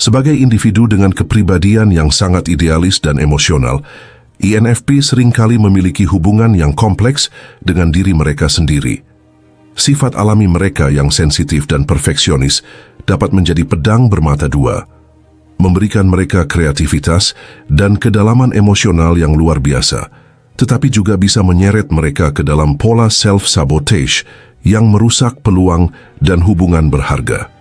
Sebagai individu dengan kepribadian yang sangat idealis dan emosional, INFP seringkali memiliki hubungan yang kompleks dengan diri mereka sendiri. Sifat alami mereka yang sensitif dan perfeksionis dapat menjadi pedang bermata dua, memberikan mereka kreativitas dan kedalaman emosional yang luar biasa, tetapi juga bisa menyeret mereka ke dalam pola self-sabotage yang merusak peluang dan hubungan berharga.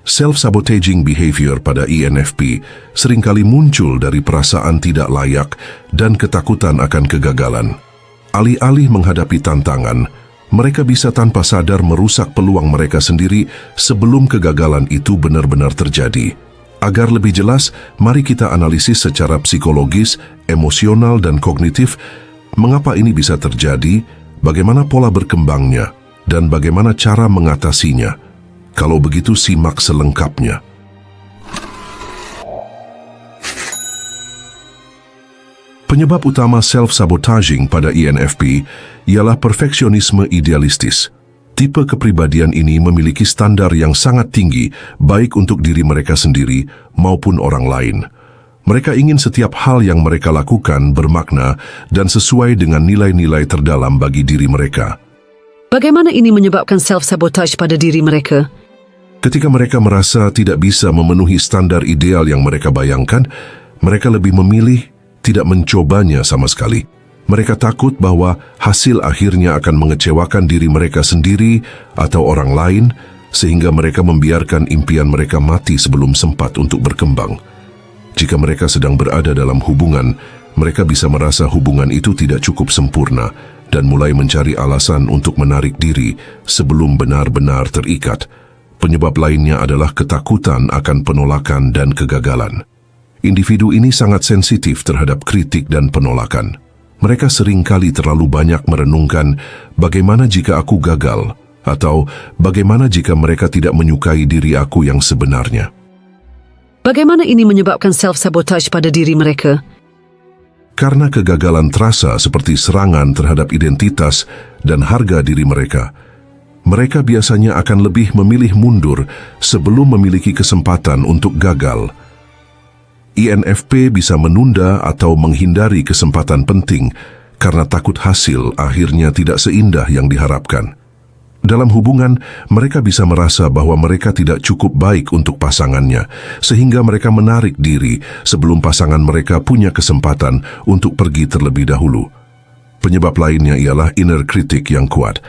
Self-sabotaging behavior pada INFP seringkali muncul dari perasaan tidak layak dan ketakutan akan kegagalan. Alih-alih menghadapi tantangan, mereka bisa tanpa sadar merusak peluang mereka sendiri sebelum kegagalan itu benar-benar terjadi. Agar lebih jelas, mari kita analisis secara psikologis, emosional, dan kognitif mengapa ini bisa terjadi, bagaimana pola berkembangnya, dan bagaimana cara mengatasinya. Kalau begitu, simak selengkapnya. Penyebab utama self-sabotaging pada INFP ialah perfeksionisme idealistis. Tipe kepribadian ini memiliki standar yang sangat tinggi, baik untuk diri mereka sendiri maupun orang lain. Mereka ingin setiap hal yang mereka lakukan bermakna dan sesuai dengan nilai-nilai terdalam bagi diri mereka. Bagaimana ini menyebabkan self-sabotage pada diri mereka? Ketika mereka merasa tidak bisa memenuhi standar ideal yang mereka bayangkan, mereka lebih memilih tidak mencobanya sama sekali. Mereka takut bahwa hasil akhirnya akan mengecewakan diri mereka sendiri atau orang lain, sehingga mereka membiarkan impian mereka mati sebelum sempat untuk berkembang. Jika mereka sedang berada dalam hubungan, mereka bisa merasa hubungan itu tidak cukup sempurna dan mulai mencari alasan untuk menarik diri sebelum benar-benar terikat. Penyebab lainnya adalah ketakutan akan penolakan dan kegagalan. Individu ini sangat sensitif terhadap kritik dan penolakan. Mereka seringkali terlalu banyak merenungkan bagaimana jika aku gagal, atau bagaimana jika mereka tidak menyukai diri aku yang sebenarnya. Bagaimana ini menyebabkan self-sabotage pada diri mereka? Karena kegagalan terasa seperti serangan terhadap identitas dan harga diri mereka, mereka biasanya akan lebih memilih mundur sebelum memiliki kesempatan untuk gagal. INFP bisa menunda atau menghindari kesempatan penting karena takut hasil akhirnya tidak seindah yang diharapkan. Dalam hubungan, mereka bisa merasa bahwa mereka tidak cukup baik untuk pasangannya, sehingga mereka menarik diri sebelum pasangan mereka punya kesempatan untuk pergi terlebih dahulu. Penyebab lainnya ialah inner critic yang kuat.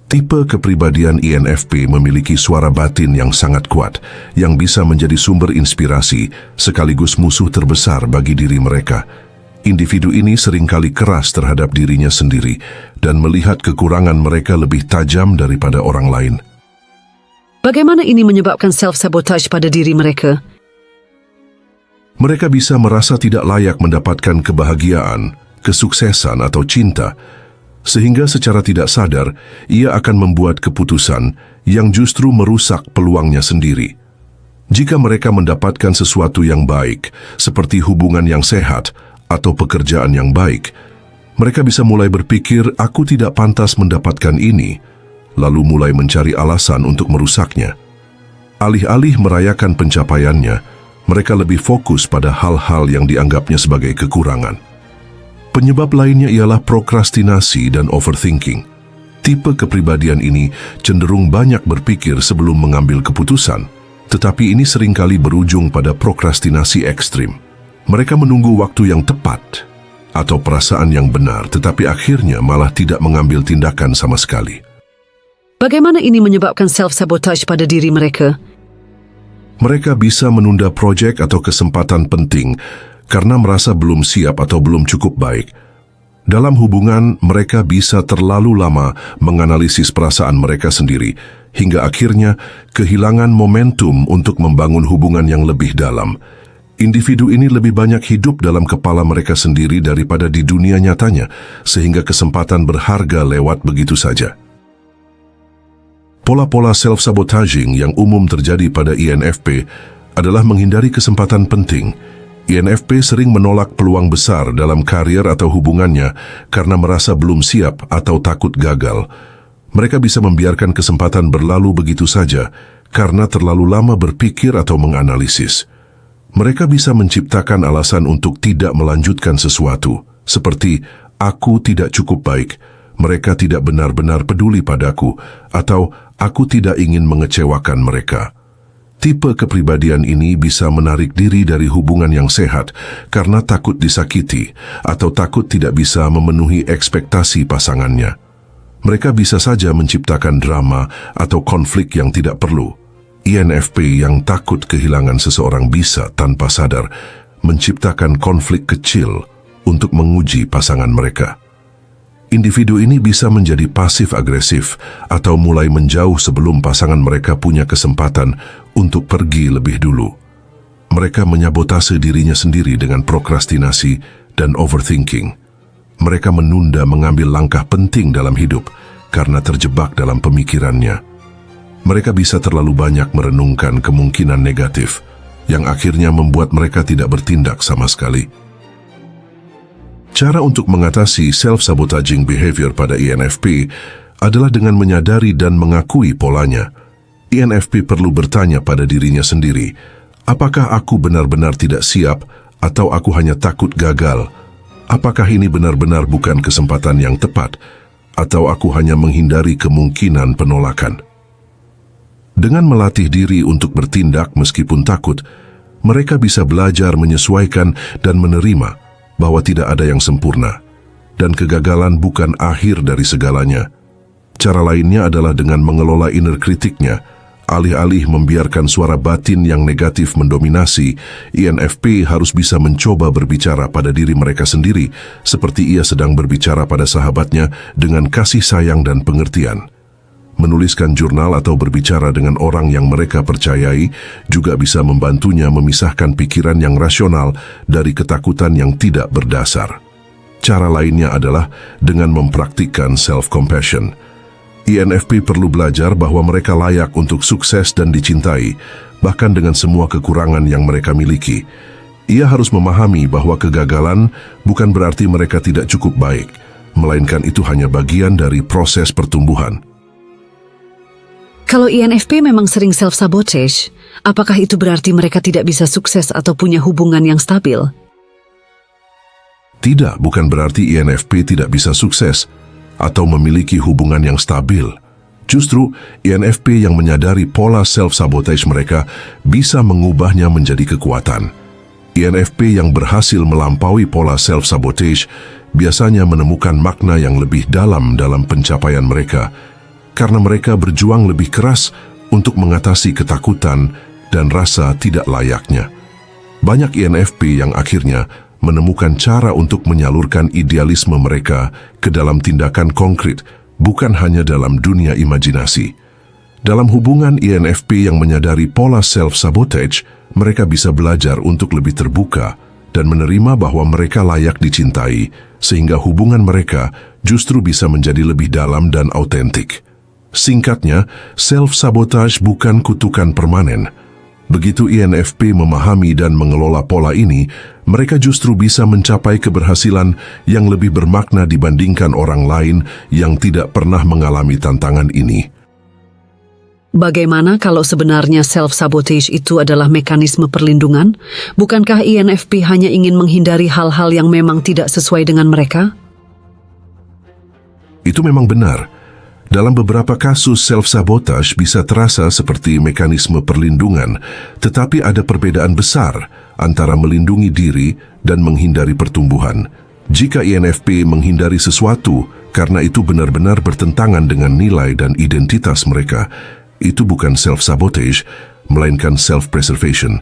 Tipe kepribadian INFP memiliki suara batin yang sangat kuat, yang bisa menjadi sumber inspirasi sekaligus musuh terbesar bagi diri mereka. Individu ini seringkali keras terhadap dirinya sendiri dan melihat kekurangan mereka lebih tajam daripada orang lain. Bagaimana ini menyebabkan self-sabotage pada diri mereka? Mereka bisa merasa tidak layak mendapatkan kebahagiaan, kesuksesan atau cinta, sehingga secara tidak sadar, ia akan membuat keputusan yang justru merusak peluangnya sendiri. Jika mereka mendapatkan sesuatu yang baik, seperti hubungan yang sehat atau pekerjaan yang baik, mereka bisa mulai berpikir, aku tidak pantas mendapatkan ini, lalu mulai mencari alasan untuk merusaknya. Alih-alih merayakan pencapaiannya, mereka lebih fokus pada hal-hal yang dianggapnya sebagai kekurangan. Penyebab lainnya ialah prokrastinasi dan overthinking. Tipe kepribadian ini cenderung banyak berpikir sebelum mengambil keputusan, tetapi ini seringkali berujung pada prokrastinasi ekstrim. Mereka menunggu waktu yang tepat atau perasaan yang benar, tetapi akhirnya malah tidak mengambil tindakan sama sekali. Bagaimana ini menyebabkan self-sabotage pada diri mereka? Mereka bisa menunda proyek atau kesempatan penting karena merasa belum siap atau belum cukup baik. Dalam hubungan, mereka bisa terlalu lama menganalisis perasaan mereka sendiri, hingga akhirnya kehilangan momentum untuk membangun hubungan yang lebih dalam. Individu ini lebih banyak hidup dalam kepala mereka sendiri daripada di dunia nyatanya, sehingga kesempatan berharga lewat begitu saja. Pola-pola self-sabotaging yang umum terjadi pada INFP adalah menghindari kesempatan penting. INFP sering menolak peluang besar dalam karier atau hubungannya karena merasa belum siap atau takut gagal. Mereka bisa membiarkan kesempatan berlalu begitu saja karena terlalu lama berpikir atau menganalisis. Mereka bisa menciptakan alasan untuk tidak melanjutkan sesuatu, seperti aku tidak cukup baik, mereka tidak benar-benar peduli padaku, atau aku tidak ingin mengecewakan mereka. Tipe kepribadian ini bisa menarik diri dari hubungan yang sehat karena takut disakiti atau takut tidak bisa memenuhi ekspektasi pasangannya. Mereka bisa saja menciptakan drama atau konflik yang tidak perlu. INFP yang takut kehilangan seseorang bisa tanpa sadar menciptakan konflik kecil untuk menguji pasangan mereka. Individu ini bisa menjadi pasif-agresif atau mulai menjauh sebelum pasangan mereka punya kesempatan untuk pergi lebih dulu. Mereka menyabotase dirinya sendiri dengan prokrastinasi dan overthinking. Mereka menunda mengambil langkah penting dalam hidup karena terjebak dalam pemikirannya. Mereka bisa terlalu banyak merenungkan kemungkinan negatif yang akhirnya membuat mereka tidak bertindak sama sekali. Cara untuk mengatasi self-sabotaging behavior pada INFP adalah dengan menyadari dan mengakui polanya. INFP perlu bertanya pada dirinya sendiri, apakah aku benar-benar tidak siap atau aku hanya takut gagal? Apakah ini benar-benar bukan kesempatan yang tepat atau aku hanya menghindari kemungkinan penolakan? Dengan melatih diri untuk bertindak meskipun takut, mereka bisa belajar menyesuaikan dan menerima bahwa tidak ada yang sempurna, dan kegagalan bukan akhir dari segalanya. Cara lainnya adalah dengan mengelola inner kritiknya. Alih-alih membiarkan suara batin yang negatif mendominasi, INFP harus bisa mencoba berbicara pada diri mereka sendiri, seperti ia sedang berbicara pada sahabatnya dengan kasih sayang dan pengertian. Menuliskan jurnal atau berbicara dengan orang yang mereka percayai juga bisa membantunya memisahkan pikiran yang rasional dari ketakutan yang tidak berdasar. Cara lainnya adalah dengan mempraktikkan self-compassion. INFP perlu belajar bahwa mereka layak untuk sukses dan dicintai, bahkan dengan semua kekurangan yang mereka miliki. Ia harus memahami bahwa kegagalan bukan berarti mereka tidak cukup baik, melainkan itu hanya bagian dari proses pertumbuhan. Kalau INFP memang sering self-sabotage, apakah itu berarti mereka tidak bisa sukses atau punya hubungan yang stabil? Tidak, bukan berarti INFP tidak bisa sukses atau memiliki hubungan yang stabil. Justru, INFP yang menyadari pola self-sabotage mereka bisa mengubahnya menjadi kekuatan. INFP yang berhasil melampaui pola self-sabotage biasanya menemukan makna yang lebih dalam pencapaian mereka, karena mereka berjuang lebih keras untuk mengatasi ketakutan dan rasa tidak layaknya. Banyak INFP yang akhirnya menemukan cara untuk menyalurkan idealisme mereka ke dalam tindakan konkret, bukan hanya dalam dunia imajinasi. Dalam hubungan INFP yang menyadari pola self-sabotage, mereka bisa belajar untuk lebih terbuka dan menerima bahwa mereka layak dicintai, sehingga hubungan mereka justru bisa menjadi lebih dalam dan autentik. Singkatnya, self-sabotage bukan kutukan permanen. Begitu INFP memahami dan mengelola pola ini, mereka justru bisa mencapai keberhasilan yang lebih bermakna dibandingkan orang lain yang tidak pernah mengalami tantangan ini. Bagaimana kalau sebenarnya self-sabotage itu adalah mekanisme perlindungan? Bukankah INFP hanya ingin menghindari hal-hal yang memang tidak sesuai dengan mereka? Itu memang benar. Dalam beberapa kasus, self-sabotage bisa terasa seperti mekanisme perlindungan, tetapi ada perbedaan besar antara melindungi diri dan menghindari pertumbuhan. Jika INFP menghindari sesuatu karena itu benar-benar bertentangan dengan nilai dan identitas mereka, itu bukan self-sabotage, melainkan self-preservation.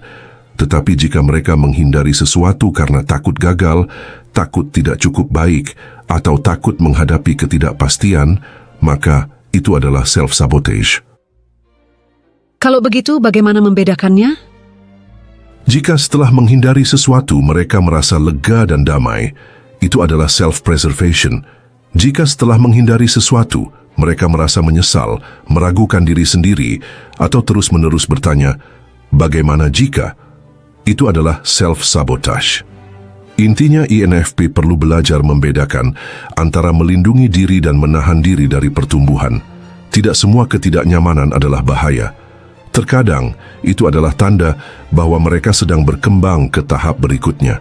Tetapi jika mereka menghindari sesuatu karena takut gagal, takut tidak cukup baik, atau takut menghadapi ketidakpastian, maka itu adalah self-sabotage. Kalau begitu, bagaimana membedakannya? Jika setelah menghindari sesuatu mereka merasa lega dan damai, itu adalah self-preservation. Jika setelah menghindari sesuatu mereka merasa menyesal, meragukan diri sendiri, atau terus-menerus bertanya, bagaimana jika? Itu adalah self-sabotage. Intinya INFP perlu belajar membedakan antara melindungi diri dan menahan diri dari pertumbuhan. Tidak semua ketidaknyamanan adalah bahaya, Terkadang, itu adalah tanda bahwa mereka sedang berkembang ke tahap berikutnya.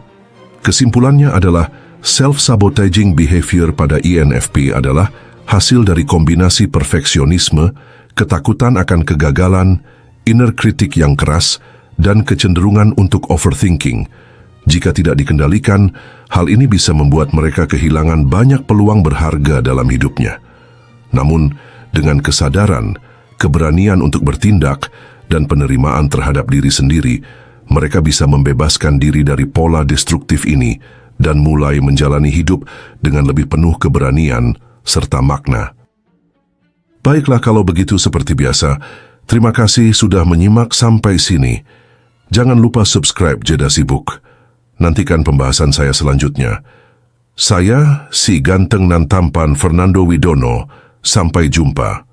Kesimpulannya adalah, self-sabotaging behavior pada INFP adalah hasil dari kombinasi perfeksionisme, ketakutan akan kegagalan, inner critic yang keras, dan kecenderungan untuk overthinking. Jika tidak dikendalikan, hal ini bisa membuat mereka kehilangan banyak peluang berharga dalam hidupnya. Namun, dengan kesadaran, keberanian untuk bertindak, dan penerimaan terhadap diri sendiri, mereka bisa membebaskan diri dari pola destruktif ini dan mulai menjalani hidup dengan lebih penuh keberanian serta makna. Baiklah kalau begitu seperti biasa, terima kasih sudah menyimak sampai sini. Jangan lupa subscribe Jeda Sibuk. Nantikan pembahasan saya selanjutnya. Saya, si ganteng nan tampan Fernando Widono. Sampai jumpa.